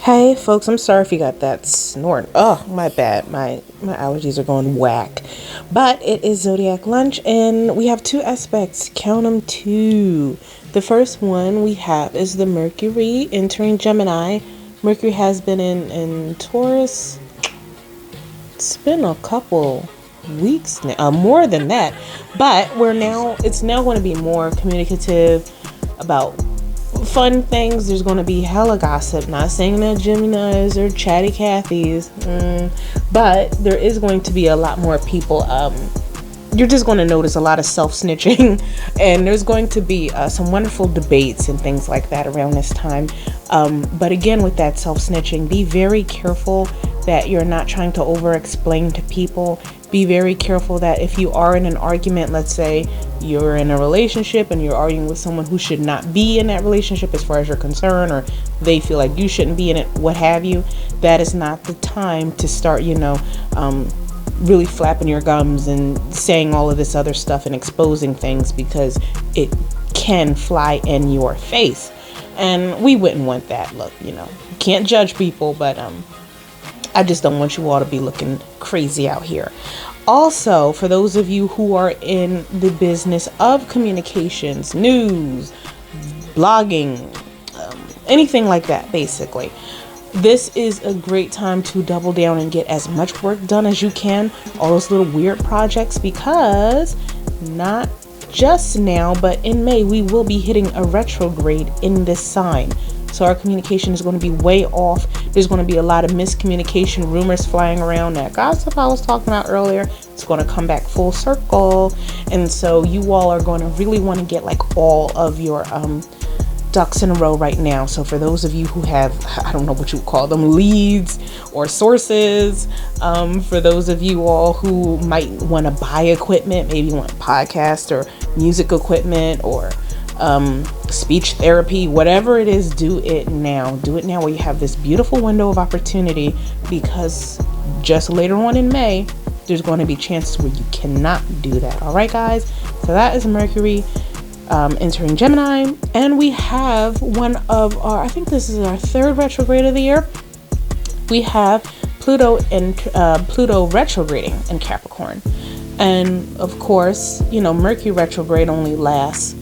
Hey folks, I'm sorry if you got that snort. Oh, my bad. My allergies are going whack. But it is Zodiac lunch and we have two aspects. Count them two. The first one we have is the Mercury entering Gemini. Mercury has been in Taurus. It's been a couple weeks now, more than that. But it's now going to be more communicative about fun things. There's going to be hella gossip. Not saying that Geminis or chatty Cathys, but there is going to be a lot more people. You're just going to notice a lot of self-snitching, and there's going to be some wonderful debates and things like that around this time. But again, with that self-snitching, be very careful that you're not trying to over-explain to people. Be very careful that if you are in an argument, let's say you're in a relationship and you're arguing with someone who should not be in that relationship as far as you're concerned, or they feel like you shouldn't be in it, what have you, that is not the time to start, really flapping your gums and saying all of this other stuff and exposing things, because it can fly in your face. And we wouldn't want that. Look, you can't judge people, but I just don't want you all to be looking crazy out here. Also, for those of you who are in the business of communications, news, blogging, anything like that, basically, this is a great time to double down and get as much work done as you can. All those little weird projects, because not just now, but in May, we will be hitting a retrograde in this sign. So our communication is going to be way off. There's going to be a lot of miscommunication, rumors flying around. That gossip I was talking about earlier, it's going to come back full circle. And so you all are going to really want to get like all of your ducks in a row right now. So for those of you who have, I don't know what you would call them, leads or sources, for those of you all who might want to buy equipment, maybe you want podcast or music equipment or speech therapy, whatever it is, do it now while you have this beautiful window of opportunity, because just later on in May there's going to be chances where you cannot do that. All right, guys, so that is Mercury entering Gemini, and we have one of our, I think this is our third retrograde of the year. We have Pluto and Pluto retrograding in Capricorn, and of course, Mercury retrograde only lasts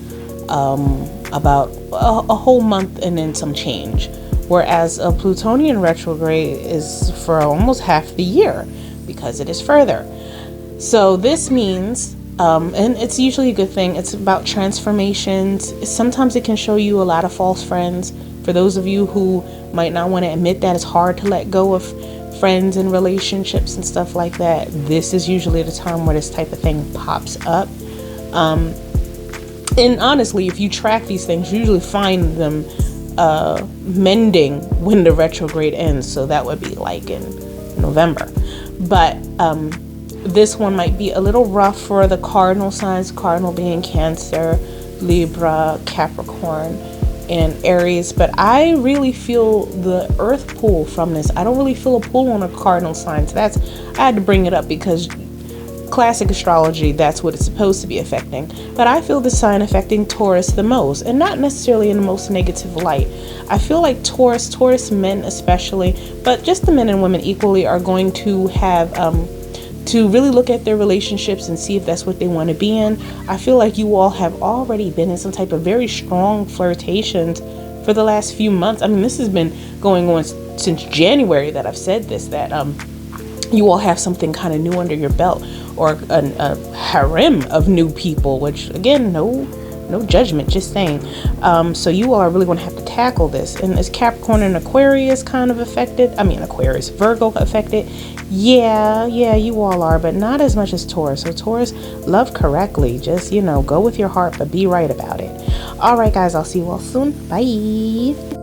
about a whole month and then some change, whereas a Plutonian retrograde is for almost half the year because it is further. So this means, and it's usually a good thing, it's about transformations. Sometimes it can show you a lot of false friends. For those of you who might not want to admit that it's hard to let go of friends and relationships and stuff like that, this is usually the time where this type of thing pops up. And honestly, if you track these things, you usually find them mending when the retrograde ends. So that would be like in November. But this one might be a little rough for the cardinal signs, cardinal being Cancer, Libra, Capricorn, and Aries. But I really feel the earth pull from this. I don't really feel a pull on the cardinal signs. I had to bring it up because classic astrology, that's what it's supposed to be affecting. But I feel the sign affecting Taurus the most, and not necessarily in the most negative light. I feel like Taurus men especially, but just the men and women equally, are going to have to really look at their relationships and see if that's what they want to be in. I feel like you all have already been in some type of very strong flirtations for the last few months. I mean, this has been going on since January that I've said this, that you all have something kind of new under your belt, or a harem of new people, which again, no judgment, just saying. So you all are really going to have to tackle this. And is Capricorn and Aquarius kind of affected? I mean, Aquarius, Virgo affected? Yeah, you all are, but not as much as Taurus. So Taurus, love correctly. Just, go with your heart, but be right about it. All right, guys, I'll see you all soon. Bye.